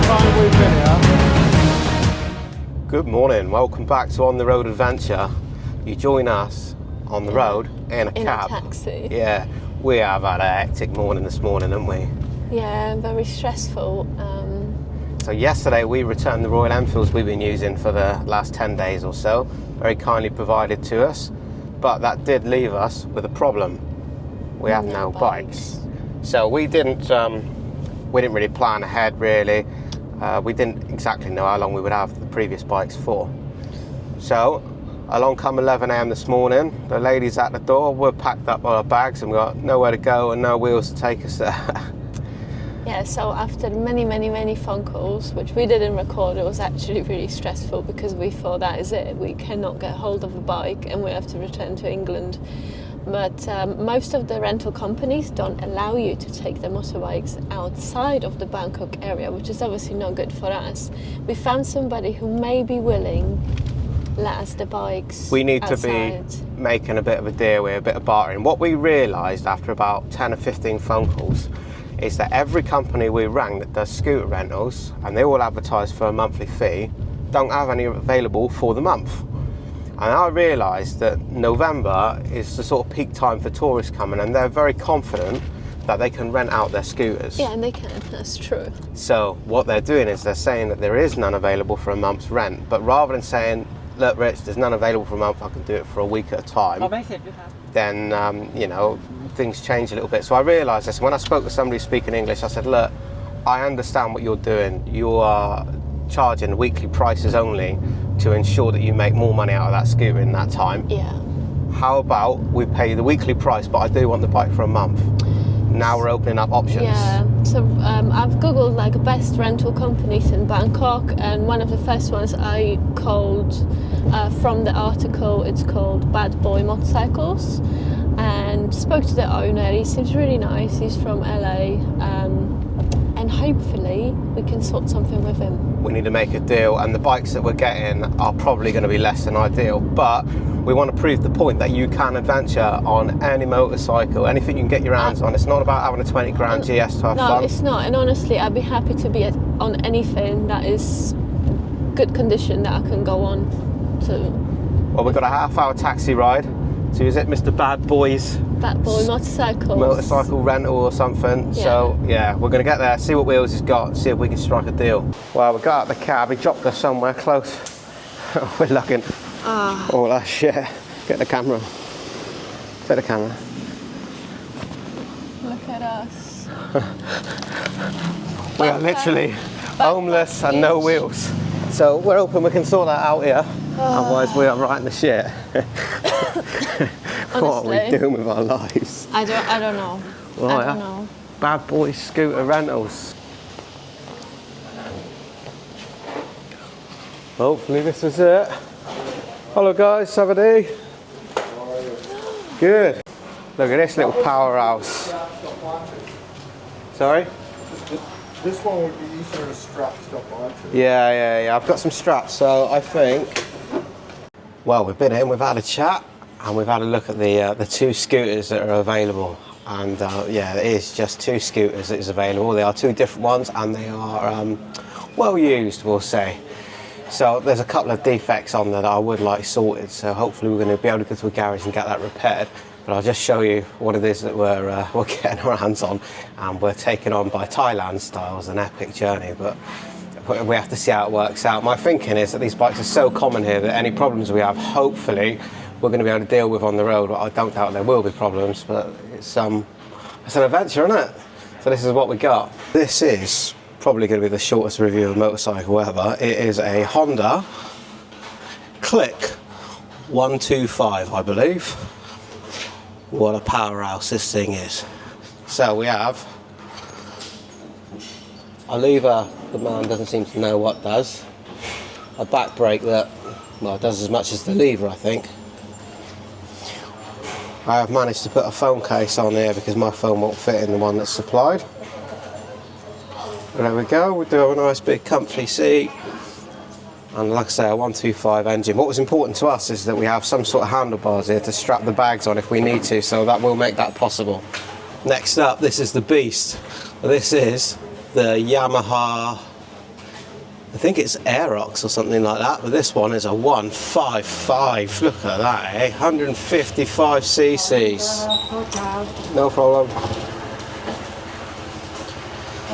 time we've been here. Good morning, welcome back to On The Road Adventure. You join us on the road in a cab. In a taxi. Yeah, we have had a hectic morning this morning, haven't we? Yeah, very stressful. So yesterday we returned the Royal Enfields we've been using for the last 10 days or so, very kindly provided to us, but that did leave us with a problem. We have no bikes. So we didn't really plan ahead really. We didn't exactly know how long we would have the previous bikes for. So along come 11 AM this morning, the ladies at the door, we're packed up our bags and we got nowhere to go and no wheels to take us there. Yeah, so after many phone calls, which we didn't record, it was actually really stressful because we thought that is it. We cannot get hold of a bike and we have to return to England. But most of the rental companies don't allow you to take the motorbikes outside of the Bangkok area, which is obviously not good for us. We found somebody who may be willing to let us the bikes We need outside. to be making a bit of a deal with a bit of bartering. What we realised after about 10 or 15 phone calls is that every company we rang that does scooter rentals, and they all advertise for a monthly fee, don't have any available for the month. And I realised that November is the sort of peak time for tourists coming, and they're very confident that they can rent out their scooters. Yeah, and they can, that's true. So what they're doing is they're saying that there is none available for a month's rent, but rather than saying, look Rich, there's none available for a month, I can do it for a week at a time, then, you know, things change a little bit. So I realised this, when I spoke to somebody speaking English, I said, look, I understand what you're doing. You are charging weekly prices only to ensure that you make more money out of that scooter in that time. Yeah. How about we pay the weekly price, but I do want the bike for a month. Now we're opening up options. Yeah, so I've googled like best rental companies in Bangkok, and one of the first ones I called from the article, it's called Bad Boy Motorcycles, and spoke to the owner. He seems really nice, he's from LA, and hopefully we can sort something with him. We need to make a deal, and the bikes that we're getting are probably going to be less than ideal, but we want to prove the point that you can adventure on any motorcycle, anything you can get your hands on. It's not about having a 20 grand GS to have fun. No, it's not, and honestly I'd be happy to be on anything that is good condition that I can go on to. Well, we've got a half-hour taxi ride to, is it Mr. Bad Boy's Bad Boy Motorcycles. motorcycle rental or something. Yeah. So yeah, we're going to get there, see what wheels he's got, see if we can strike a deal. Well, we got out the cab, he dropped us somewhere close. We're looking. Oh, that shit. Get the camera. Take the camera. Look at us. We are literally homeless and no wheels. So we're hoping we can sort that out here. Otherwise we are right in the shit. What are we doing with our lives? I don't know. Well, I don't know. Bad Boy Scooter Rentals. Hopefully this is it. Hello guys, Savadi. Good. Look at this little powerhouse. Sorry? This one would be easier to strap stuff onto. Yeah. I've got some straps, so I think. Well, we've been in, we've had a chat, and we've had a look at the two scooters that are available. And yeah, it is just two scooters that is available. They are two different ones, and they are well used, we'll say. So there's a couple of defects on there that I would like sorted, so hopefully we're going to be able to go to a garage and get that repaired. But I'll just show you what it is that we're getting our hands on, and we're taking on by Thailand style as an epic journey, but we have to see how it works out. My thinking is that these bikes are so common here that any problems we have, hopefully we're going to be able to deal with on the road. But I don't doubt there will be problems, but it's an adventure, isn't it? So this is what we got. This is probably going to be the shortest review of a motorcycle ever. It is a Honda Click 125, I believe. What a powerhouse this thing is. So we have a lever, the man doesn't seem to know what does. A back brake that, well, does as much as the lever, I think. I have managed to put a phone case on here because my phone won't fit in the one that's supplied. There we go, we do have a nice big comfy seat, and like I say, a 125 engine. What was important to us is that we have some sort of handlebars here to strap the bags on if we need to, so that will make that possible. Next up, this is the beast. This is the Yamaha I think it's Aerox or something like that, but this one is a 155. Look at that, eh? 155 cc's. No problem.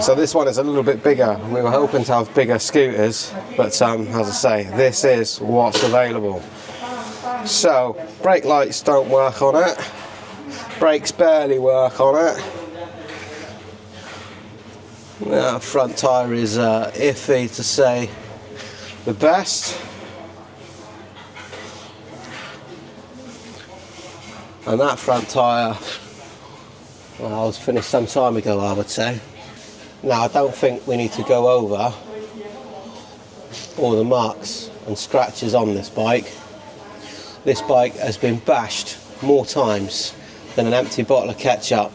So this one is a little bit bigger. We were hoping to have bigger scooters, but as I say, this is what's available. So, brake lights don't work on it. Brakes barely work on it. Front tyre is iffy to say the best. And that front tyre, well, was finished some time ago, I would say. Now, I don't think we need to go over all the marks and scratches on this bike. This bike has been bashed more times than an empty bottle of ketchup.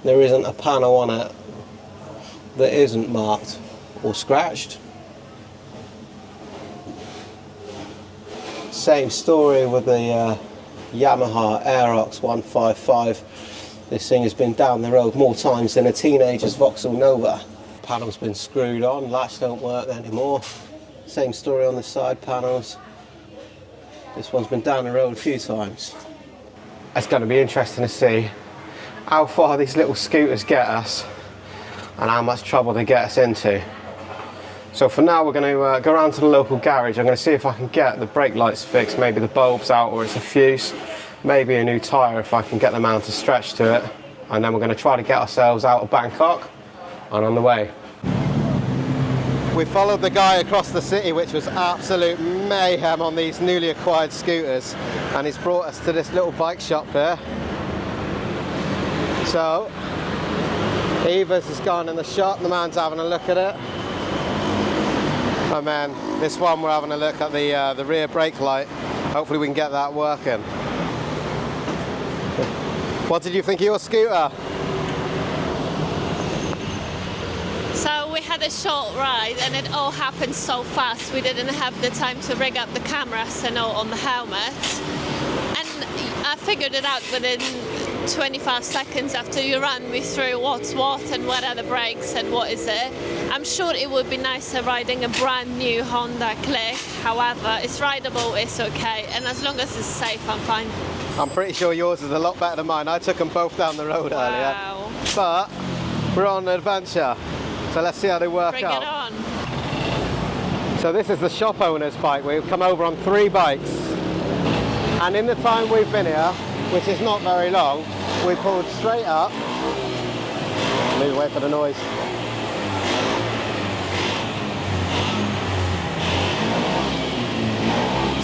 There isn't a panel on it that isn't marked or scratched. Same story with the Yamaha Aerox 155. This thing has been down the road more times than a teenager's Vauxhall Nova. Panel's been screwed on, latch don't work anymore. Same story on the side panels. This one's been down the road a few times. It's going to be interesting to see how far these little scooters get us and how much trouble they get us into. So for now we're going to go around to the local garage. I'm going to see if I can get the brake lights fixed, maybe the bulbs out or it's a fuse. Maybe a new tyre if I can get the mount to stretch to it, and then we're going to try to get ourselves out of Bangkok and on the way. We followed the guy across the city, which was absolute mayhem on these newly acquired scooters, and he's brought us to this little bike shop here. So Eva's has gone in the shop, the man's having a look at it, and then this one we're having a look at the rear brake light. Hopefully we can get that working. What did you think of your scooter? So we had a short ride and it all happened so fast. We didn't have the time to rig up the cameras and all on the helmet. And I figured it out within 25 seconds after you ran me through what's what and what are the brakes and what is it. I'm sure it would be nicer riding a brand new Honda Click. However, it's rideable, it's okay. And as long as it's safe, I'm fine. I'm pretty sure yours is a lot better than mine. I took them both down the road earlier. But we're on an adventure, so let's see how they work out. Bring it on. So this is the shop owner's bike. We've come over on 3 bikes. And in the time we've been here, which is not very long, we pulled straight up. Move away for the noise.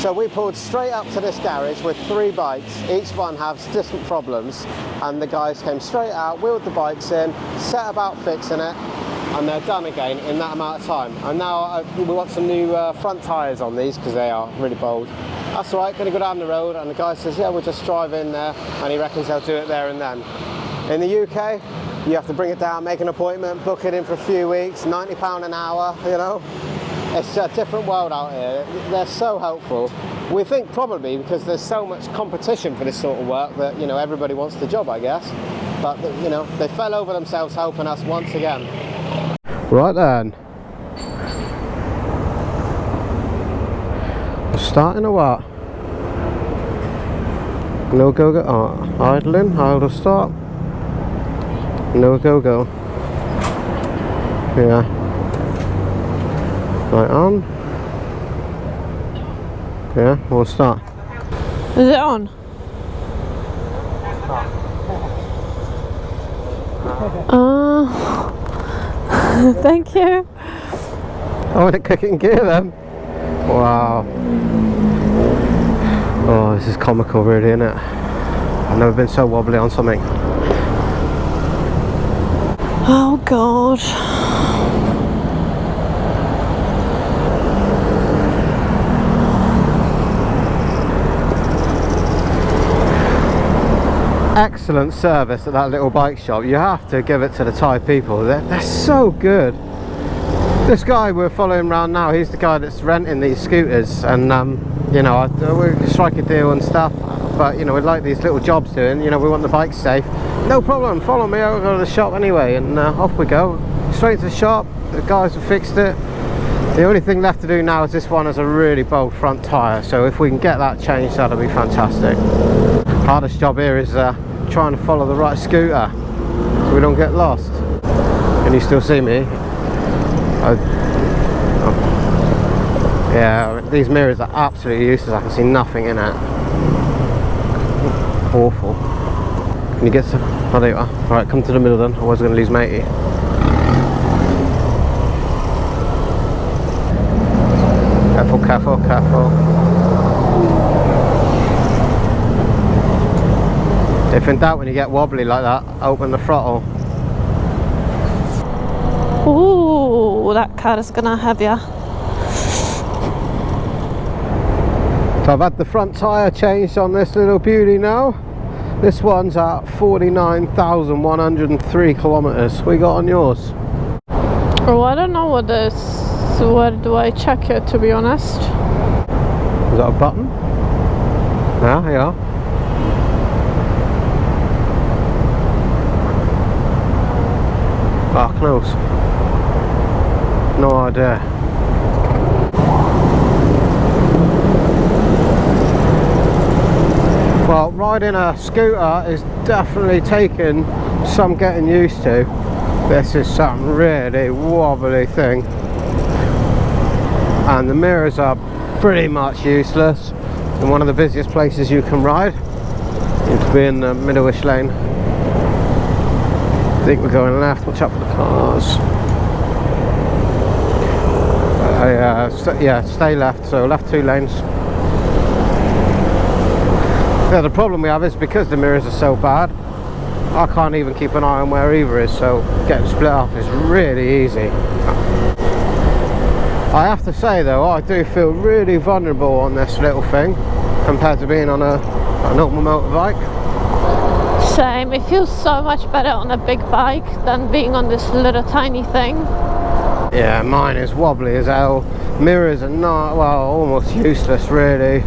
So we pulled straight up to this garage with 3 bikes, each one has different problems, and the guys came straight out, wheeled the bikes in, set about fixing it, and they're done again in that amount of time. And now we want some new front tyres on these because they are really bold. That's all right, going to go down the road, and the guy says, yeah, we'll just drive in there, and he reckons they'll do it there and then. In the UK, you have to bring it down, make an appointment, book it in for a few weeks, £90 an hour, you know. It's a different world out here. They're so helpful. We think probably because there's so much competition for this sort of work that, you know, everybody wants the job, I guess. But, you know, they fell over themselves helping us once again. Right then. We're starting or what? No go-go. Oh, idling, idle stop. No go-go. Yeah. Right on. Yeah, we'll start. Is it on? Thank you. Oh, and it kick it in gear then. Wow. Oh, this is comical really, isn't it? I've never been so wobbly on something. Oh God. Excellent service at that little bike shop. You have to give it to the Thai people. They're so good. This guy we're following around now, he's the guy that's renting these scooters, and you know, we strike a deal and stuff, but you know, we'd like these little jobs doing, you know, we want the bikes safe. No problem, follow me, I'll go to the shop anyway, and off we go. Straight to the shop, the guys have fixed it. The only thing left to do now is this one has a really bold front tyre, so if we can get that changed, that'll be fantastic. Hardest job here is trying to follow the right scooter so we don't get lost. Can you still see me? Yeah, these mirrors are absolutely useless. I can see nothing in it. Awful. Can you get some? Oh, there you are. Alright, come to the middle then, I was going to lose matey. Careful, careful, careful. If in doubt when you get wobbly like that, open the throttle. Ooh, that car is gonna have ya. So I've had the front tyre changed on this little beauty now. This one's at 49,103 kilometres. What you got on yours? Oh, I don't know what this. So where do I check it, to be honest? Is that a button? Yeah, here you are. Ah, close. No idea. Well, riding a scooter is definitely taking some getting used to. This is some really wobbly thing. And the mirrors are pretty much useless in one of the busiest places you can ride. You need to be in the middle-ish lane. I think we're going left, watch out for the cars. Yeah, stay left, so left 2 lanes. Yeah, the problem we have is because the mirrors are so bad, I can't even keep an eye on where either is, so getting split up is really easy. I have to say though, I do feel really vulnerable on this little thing compared to being on a normal motorbike. Same, it feels so much better on a big bike than being on this little tiny thing. Yeah, mine is wobbly as hell. Mirrors are not, well, almost useless really.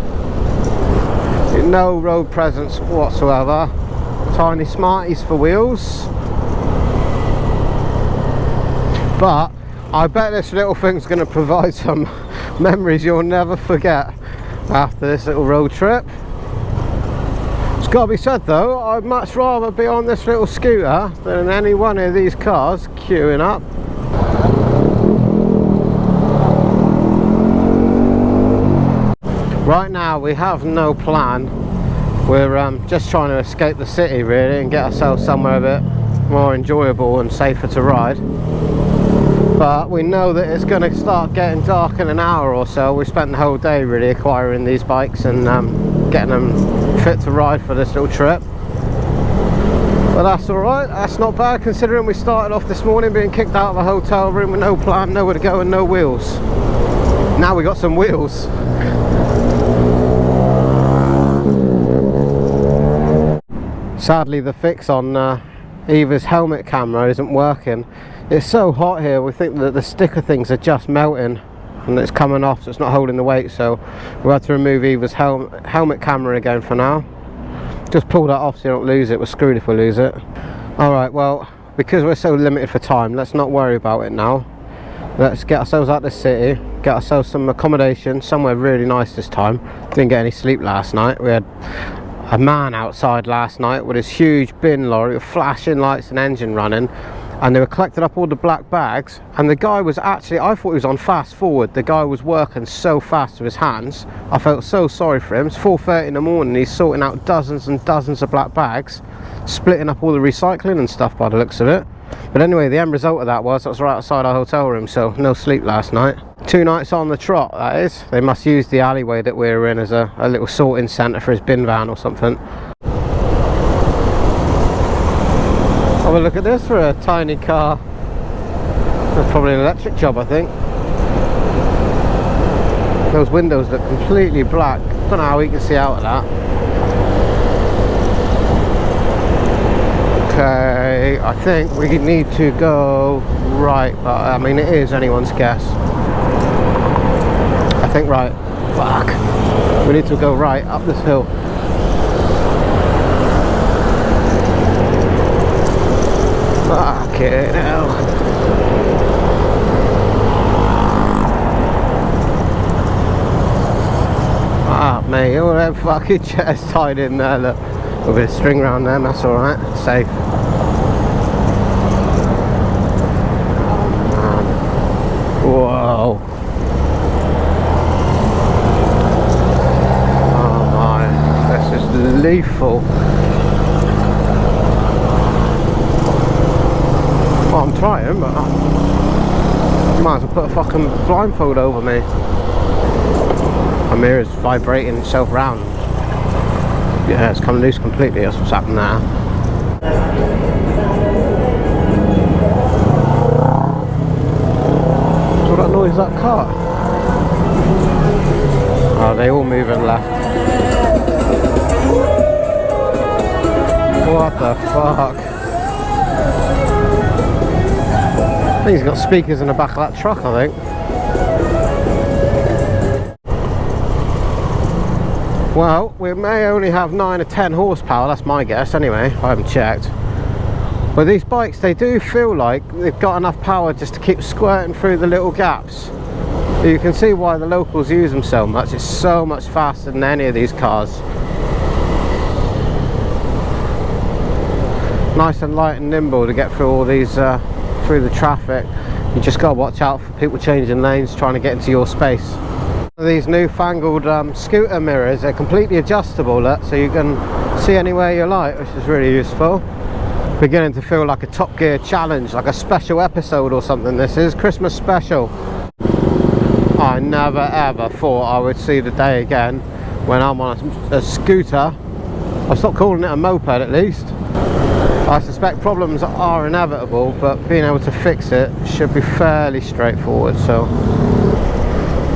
No road presence whatsoever. Tiny Smarties for wheels. But I bet this little thing's going to provide some memories you'll never forget after this little road trip. It's got to be said though, I'd much rather be on this little scooter than in any one of these cars queuing up. Right now we have no plan. We're just trying to escape the city really and get ourselves somewhere a bit more enjoyable and safer to ride. But we know that it's going to start getting dark in an hour or so. We spent the whole day really acquiring these bikes and getting them fit to ride for this little trip. But that's alright, that's not bad considering we started off this morning being kicked out of a hotel room with no plan, nowhere to go and no wheels. Now we got some wheels. Sadly the fix on Eva's helmet camera isn't working. It's so hot here, we think that the sticker things are just melting and it's coming off, so it's not holding the weight, so we had to remove Eva's helmet camera again for now. Just pull that off so you don't lose it. We're screwed if we lose it. Alright, well, because we're so limited for time, let's not worry about it now. Let's get ourselves out of the city, get ourselves some accommodation, somewhere really nice this time. Didn't get any sleep last night. We had a man outside last night with his huge bin lorry with flashing lights and engine running, and they were collecting up all the black bags, and the guy was actually, I thought he was on fast forward. The guy was working so fast with his hands. I felt so sorry for him. It's 4:30 in the morning, he's sorting out dozens and dozens of black bags, splitting up all the recycling and stuff by the looks of it. But anyway, the end result of that was right outside our hotel room, so no sleep last night. 2 nights on the trot, that is. They must use the alleyway that we were in as a little sorting centre for his bin van or something. Have a look at this for a tiny car. That's probably an electric job, I think. Those windows look completely black. Don't know how we can see out of that. Okay, I think we need to go right, but I mean it is anyone's guess. I think right. Fuck. We need to go right up this hill. Fucking hell. spare fucking chairs tied in there, look. With a bit of string around them, that's alright, safe. Oh man. Whoa. Oh my, this is lethal. Well, I'm trying, but I might as well put a fucking blindfold over me. My mirror's vibrating itself round. Yeah, it's come loose completely, that's what's happened now. What's that noise, that car? Oh, they all moving left. What the fuck? I think he's got speakers in the back of that truck, I think. Well, we may only have 9 or 10 horsepower, that's my guess anyway, I haven't checked. But these bikes, they do feel like they've got enough power just to keep squirting through the little gaps. You can see why the locals use them so much. It's so much faster than any of these cars. Nice and light and nimble to get through all these, through the traffic. You just got to watch out for people changing lanes, trying to get into your space. These newfangled scooter mirrors, they're completely adjustable, look, so you can see anywhere you like, which is really useful. Beginning to feel like a Top Gear challenge, like a special episode or something. This is Christmas special. I never ever thought I would see the day again when I'm on a scooter. I'll stop calling it a moped at least. I suspect problems are inevitable, but being able to fix it should be fairly straightforward. So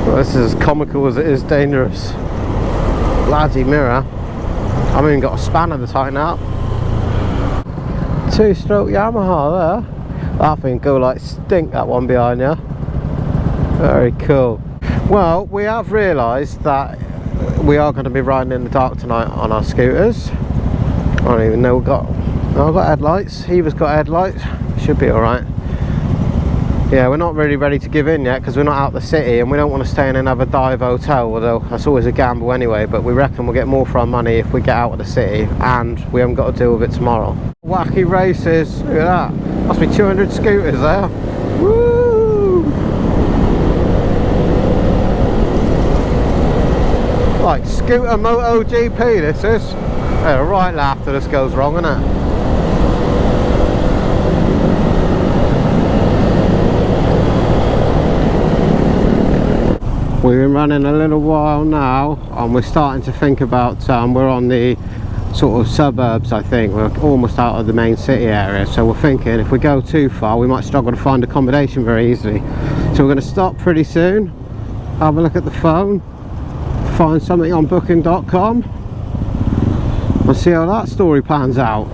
well, this is as comical as it is dangerous. Bloody mirror. I haven't even got a spanner to tighten up. 2-stroke Yamaha there. That thing go like stink, that one behind you. Very cool. Well, we have realised that we are going to be riding in the dark tonight on our scooters. I don't even know, I've got headlights. Eva's got headlights. Should be alright. Yeah, we're not really ready to give in yet because we're not out the city and we don't want to stay in another dive hotel, although that's always a gamble anyway, but we reckon we'll get more for our money if we get out of the city and we haven't got to deal with it tomorrow. Wacky races, look at that. Must be 200 scooters there. Woo! Like scooter MotoGP this is. Yeah, right after this goes wrong, isn't it? We've been running a little while now and we're starting to think about, we're on the sort of suburbs, I think. We're almost out of the main city area, so we're thinking if we go too far we might struggle to find accommodation very easily. So we're going to stop pretty soon, have a look at the phone, find something on booking.com and see how that story pans out.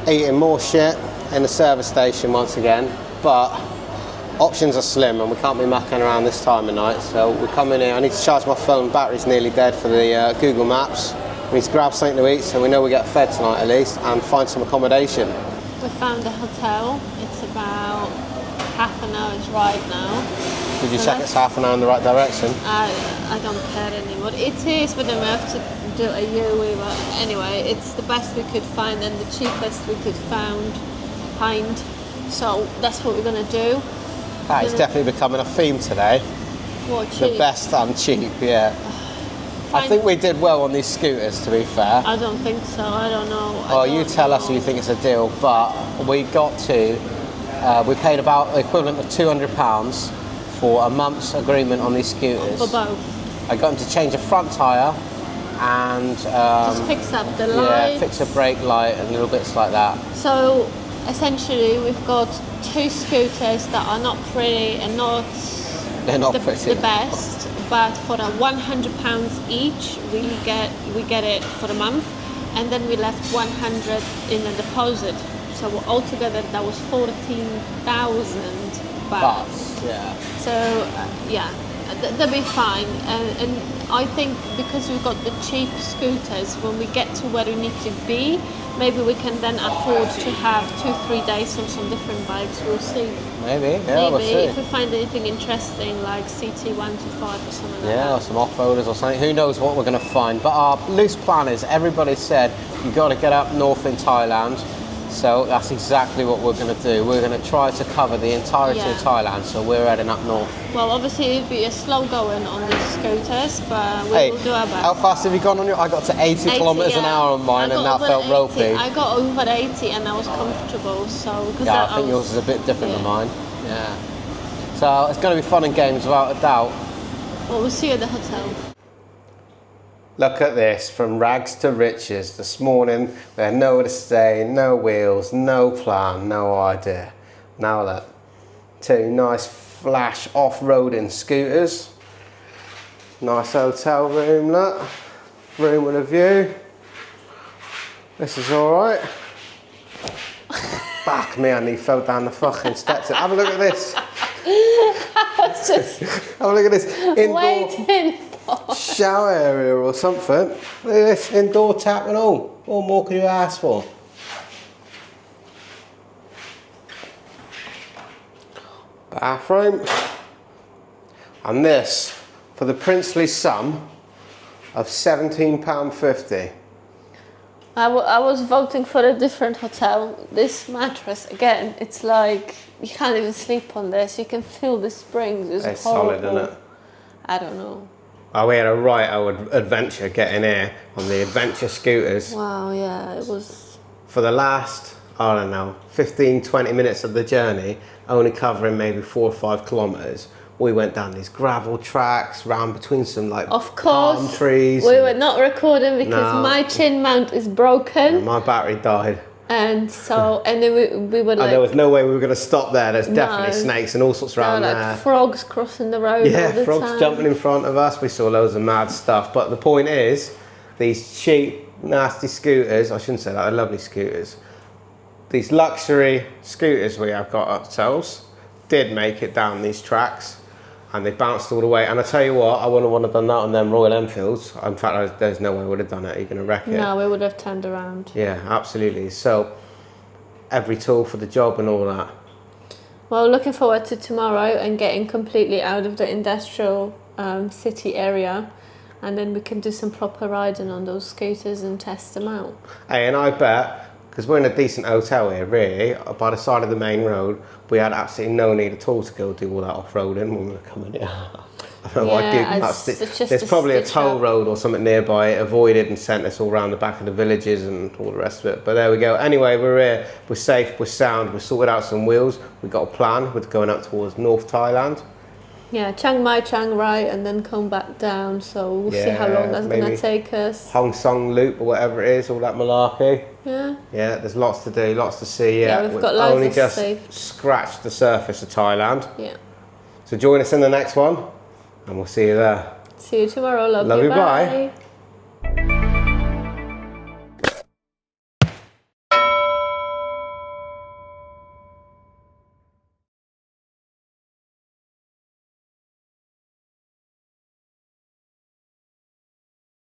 Eating more shit in the service station once again, but options are slim and we can't be mucking around this time of night, so we come in here. I need to charge my phone, battery's nearly dead for the Google Maps. We need to grab something to eat so we know we get fed tonight at least, and find some accommodation. We found a hotel. It's about half an hour's ride now. Did you check it's half an hour in the right direction? I don't care anymore. It is, but then we have to do a U-way, but anyway, it's the best we could find and the cheapest we could find. So that's what we're gonna do. It's definitely becoming a theme today. What, cheap? The best and cheap, yeah. I think we did well on these scooters, to be fair. I don't think so, I don't know. Well, you tell us if you think it's a deal, but we got to, we paid about the equivalent of £200 for a month's agreement on these scooters. For both. I got them to change a front tyre and just fix up the light. Yeah, fix a brake light and little bits like that. So essentially we've got 2 scooters that are not pretty and they're not the pretty. best, but for £100 each we get it for a month, and then we left 100 in a deposit, so altogether that was 14,000 baht. Yeah. So yeah, They'll be fine, and I think because we've got the cheap scooters, when we get to where we need to be, maybe we can then afford to have 2-3 days on some different bikes. We'll see. Maybe, yeah, we'll see. If we find anything interesting like CT125 or something like that. Or some off-roaders or something. Who knows what we're going to find. But our loose plan is everybody said you've got to get up north in Thailand. So that's exactly what we're going to do. We're going to try to cover the entirety of Thailand, so we're heading up north. Well, obviously it'll be a slow going on these scooters, but we'll do our best. How fast have you gone on your? I got to 80 kilometres an hour on mine, and that felt 80. ropey. I got over 80 and I was comfortable. So yeah, I think yours is a bit different than mine. Yeah. So it's going to be fun and games without a doubt. Well, we'll see you at the hotel. Look at this, from rags to riches. This morning, we had nowhere to stay, no wheels, no plan, no idea. Now look, 2 nice flash off-roading scooters. Nice hotel room, look. Room with a view. This is all right. Fuck me, I nearly fell down the fucking steps. Have a look at this. Have a look at this. Indoor shower area or something. Look at this, indoor tap and all. What more could you ask for? Bathroom. And this for the princely sum of £17.50. I was voting for a different hotel. This mattress, again, it's like you can't even sleep on this. You can feel the springs. It's horrible. Solid, isn't it? I don't know. Oh, we had a right old adventure getting here on the adventure scooters. Wow, yeah, it was... For the last, I don't know, 15, 20 minutes of the journey, only covering maybe 4 or 5 kilometres, we went down these gravel tracks, round between some palm trees. We were not recording because my chin mount is broken. And my battery died. And so, and then we were like... And there was no way we were going to stop there. There's definitely snakes and all sorts around there. Frogs crossing the road all the time. Frogs jumping in front of us. We saw loads of mad stuff. But the point is, these cheap, nasty scooters, I shouldn't say that, they're lovely scooters. These luxury scooters we have got ourselves did make it down these tracks. And they bounced all the way. And I tell you what, I wouldn't want to have done that on them Royal Enfields. In fact, there's no way we would have done it. You're going to wreck it. No, we would have turned around. Yeah, absolutely. So, every tool for the job and all that. Well, looking forward to tomorrow and getting completely out of the industrial city area. And then we can do some proper riding on those scooters and test them out. Hey, and I bet... Because we're in a decent hotel here, really, by the side of the main road, we had absolutely no need at all to go do all that off-roading when we were coming here. I don't know why Google Maps. There's probably a toll road or something nearby. It avoided and sent us all around the back of the villages and all the rest of it. But there we go. Anyway, we're here. We're safe. We're sound. We've sorted out some wheels. We've got a plan. We're going up towards North Thailand. Yeah, Chiang Mai, Chiang Rai, and then come back down. So we'll see how long that's going to take us. Hong Son Loop or whatever it is, all that malarkey. Yeah. Yeah, there's lots to do, lots to see. Yeah, we've got loads only of just safe. scratched the surface of Thailand. Yeah. So join us in the next one, and we'll see you there. See you tomorrow. Love you. Bye. Bye.